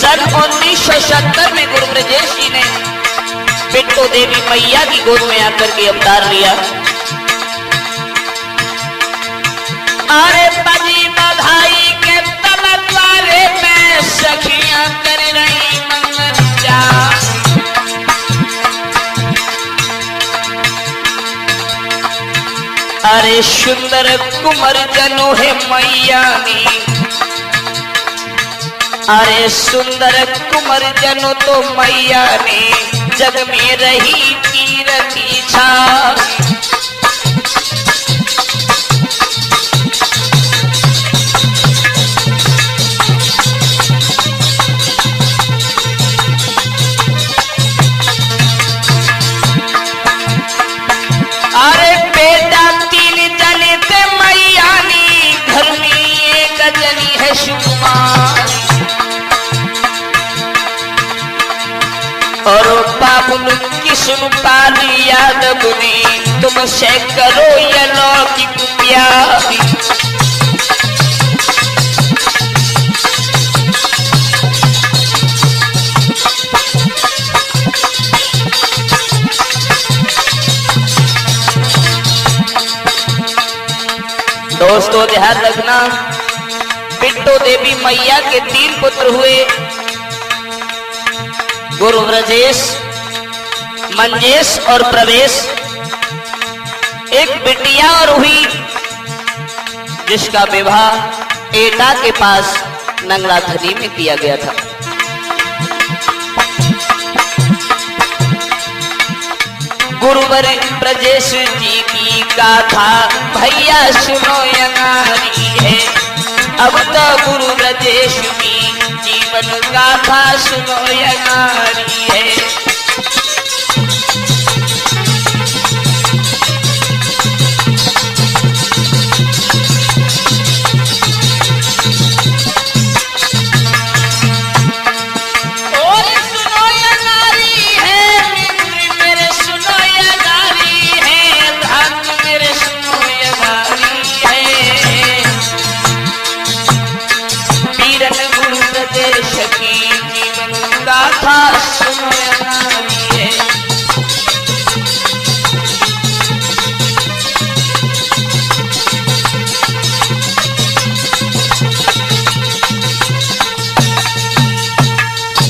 सन 1970 में गुरु ब्रजेश जी ने बिट्टो देवी मैया की गोद में आकर के अवतार लिया। अरे बजी बधाई के तलवारे में सखियां कर रही मंगजा। अरे सुंदर कुंवर जनो है मैया नी, अरे सुंदर कुंवर जनो तो मैया ने जग में रही कीरती छा। अरे बेटा तीन जने थे मैया नी, घर में एक जनी है सुकुमार। और बाबुल किस्म पाली याद बुनी, तुमसे करो ये लौकिक प्यारी। दोस्तों ध्यान रखना, बिट्टो देवी मैया के 3 पुत्र हुए, गुरु ब्रजेश, मंजेश और प्रवेश। एक बिटिया और हुई जिसका विवाह एटा के पास नंगलाथनी में किया गया था। गुरु ब्रजेश जी की गाथा भैया सुनो यंगारी है। अब तो गुरु ब्रजेश की जीवन गाथा सुनो यंगारी है।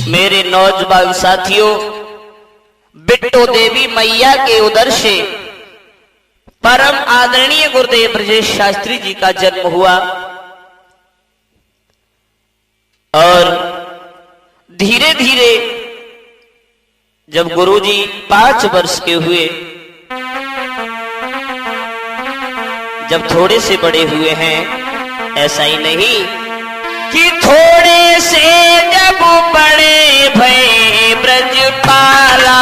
मेरे नौजवान साथियों, बिट्टो देवी मैया के उदर से परम आदरणीय गुरुदेव ब्रजेश शास्त्री जी का जन्म हुआ और धीरे धीरे जब गुरुजी 5 वर्ष के हुए, जब थोड़े से बड़े हुए हैं, ऐसा ही नहीं कि थोड़े से जब बड़े भये ब्रजपाला,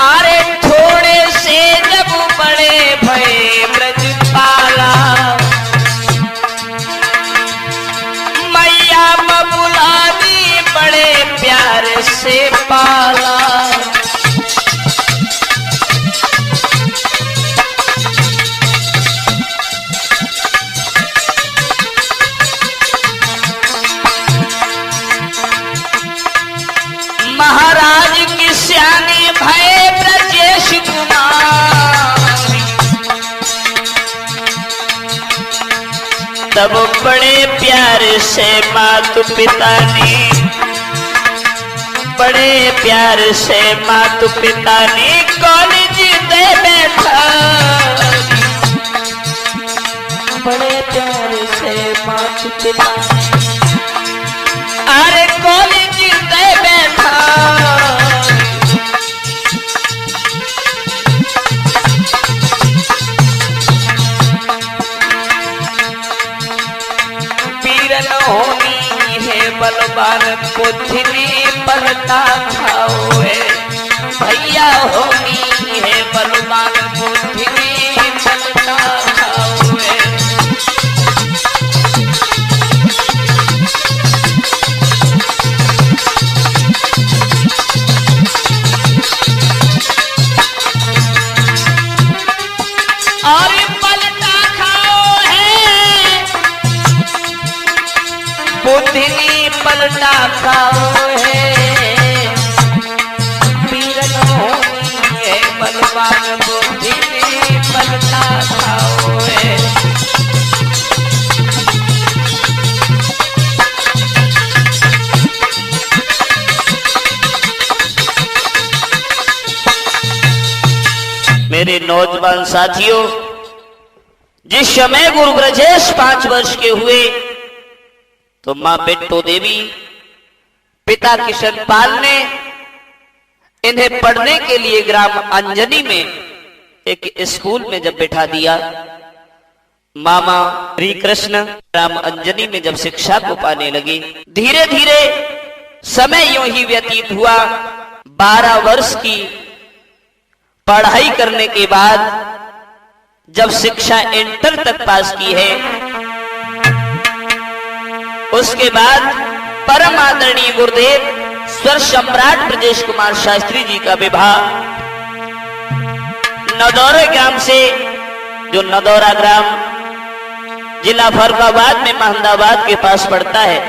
अरे थोड़े से जब बड़े भये ब्रजपाला, मैया बबुलानी बड़े प्यार से पाला। महाराज की श्यानी भय ब्रजेश कुमार, तब बड़े प्यार से मातु पिता ने, बड़े प्यार से मातु पिता ने कॉलेज दे बैठा, बड़े प्यार से मातु पिता ने, अरे कॉलेज दे बैठा। पीरन होनी है बलवान पुथनी पलटा खाओ, भैया होनी है बलवान पुथनी पलटा खाओ। और पलटा खाओ है, बुद्धि ने पलटा खाओ है, पीरन होनी है बलवान, बुद्धि ने पलटा खाओ है। मेरे नौजवान साथियों, जिस समय गुरु ब्रजेश 5 वर्ष के हुए तो मां बिट्टो देवी, पिता किशनपाल ने इन्हें पढ़ने के लिए ग्राम अंजनी में एक स्कूल में जब बिठा दिया, मामा श्री कृष्ण ग्राम अंजनी में जब शिक्षा को पाने लगे, धीरे धीरे समय यूं ही व्यतीत हुआ। 12 वर्ष की पढ़ाई करने के बाद जब शिक्षा इंटर तक पास की है, उसके बाद परम आदरणीय गुरुदेव स्वर सम्राट ब्रजेश कुमार शास्त्री जी का विवाह नदौरा ग्राम से, जो नदौरा ग्राम जिला फर्रुखाबाद में महमदाबाद के पास पड़ता है,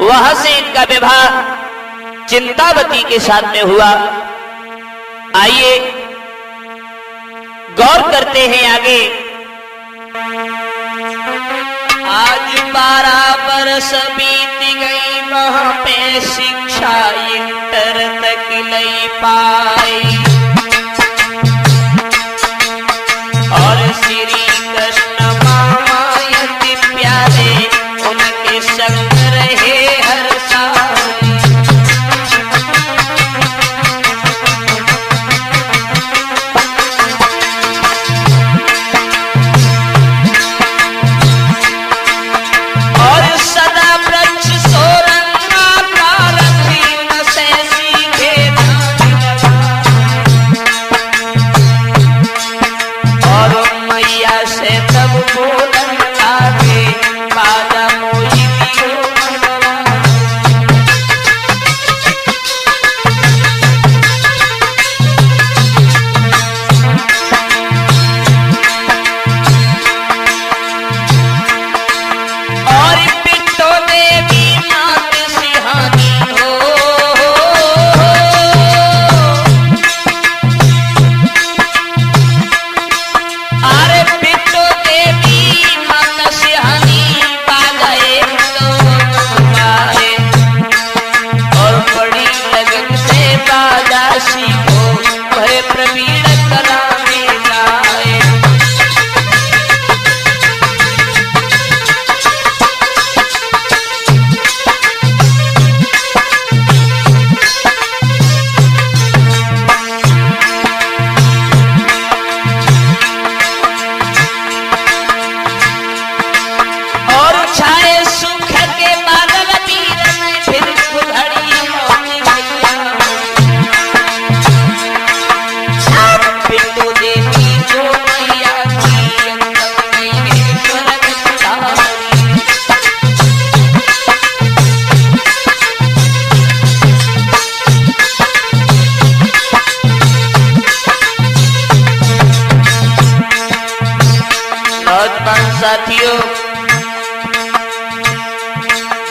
वहां से इनका विवाह चिंतावती के साथ में हुआ। आइए गौर करते हैं आगे। आज 12 वर्ष बीत गई, वहां पे शिक्षा इंटर तक नहीं पाई, और श्री कृष्ण मामा यति प्यारे उनके संग रहे हर साल। साथियों,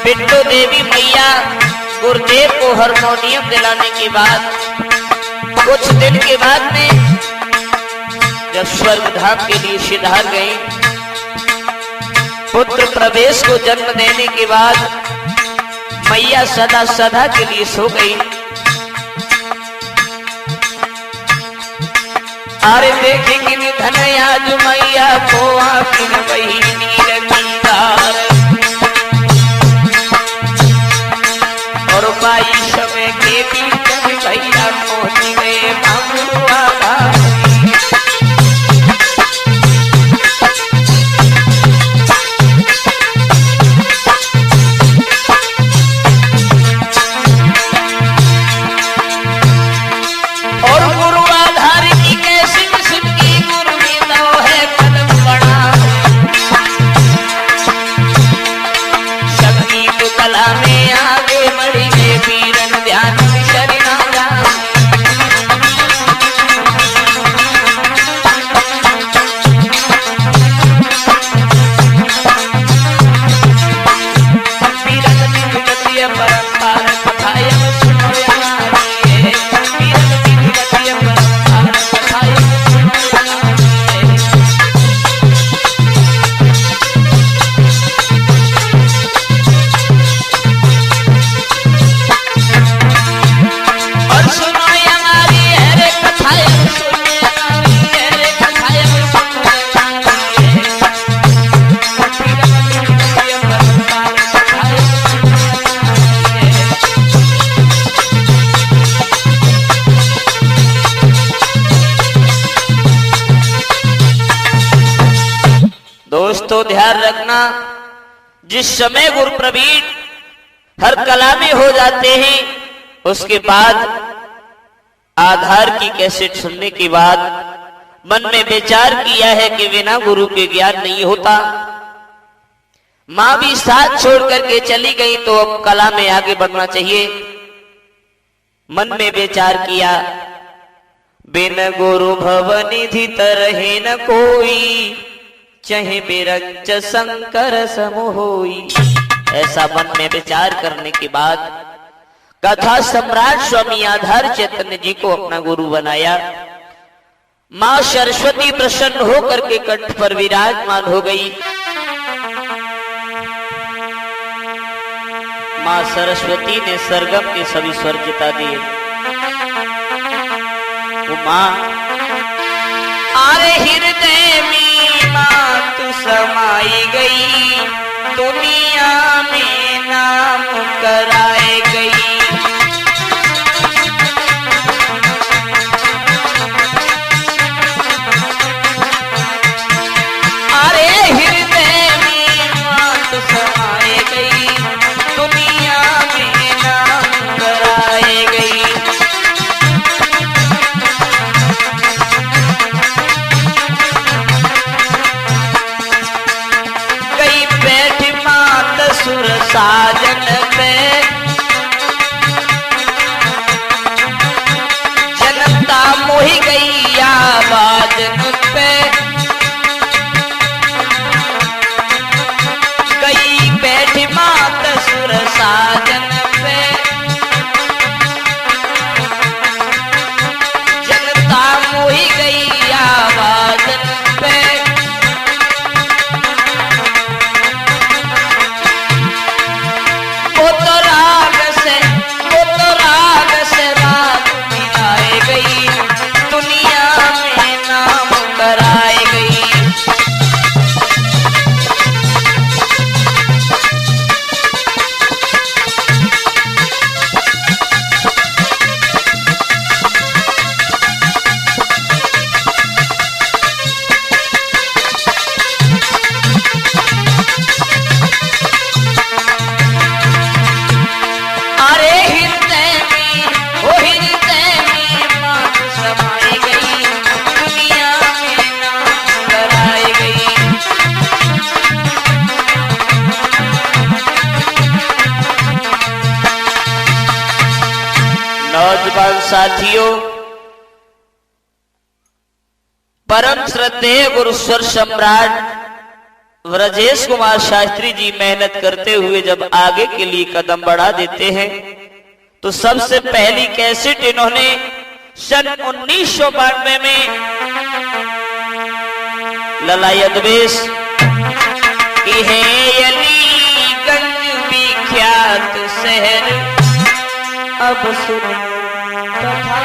बिट्टो देवी मैया गुरुदेव को हारमोनियम दिलाने के बाद कुछ दिन के बाद में जब स्वर्ग धाम के लिए सिधार गई, पुत्र प्रवेश को जन्म देने के बाद मैया सदा सदा के लिए सो गई। अरे देखेंगे निधन आज मैया को आखिर वही नीर कीदार, और 22 समय के बीच भैया पहुंच गए भंगुआ। दोस्तों ध्यान रखना, जिस समय गुरु प्रवीण हर कला में हो जाते हैं, उसके बाद आधार की कैसेट सुनने के बाद मन में विचार किया है कि बिना गुरु के ज्ञान नहीं होता। मां भी साथ छोड़ करके चली गई तो अब कला में आगे बढ़ना चाहिए। मन में विचार किया, बिन गुरु भवनिधि तरहे न कोई, चाहे बिरंच शंकर सम होई। ऐसा मन में विचार करने के बाद कथा सम्राट स्वामी आधार चैतन्य जी को अपना गुरु बनाया। मां सरस्वती प्रसन्न होकर के कंठ पर विराजमान हो गई। मां सरस्वती ने सरगम के सभी स्वर जिता दिए। वो मां आरे हृदय में मां तू समाई गई, दुनिया में नाम कराए गई। साजन पे जनता मोही गई आवाजन पे, गई बैठी मात सुर साजन पे, जनता मोही गई आवाजन पे। नौजवान साथियों, परम श्रद्धेय गुरु स्वर सम्राट ब्रजेश कुमार शास्त्री जी मेहनत करते हुए जब आगे के लिए कदम बढ़ा देते हैं तो सबसे पहली कैसेट इन्होंने सन 1992 में ललायदवेश की है, अलीगंज विख्यात शहर अब सुन कथा।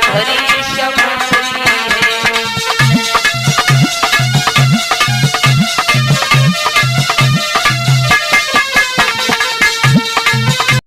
हरी शब्द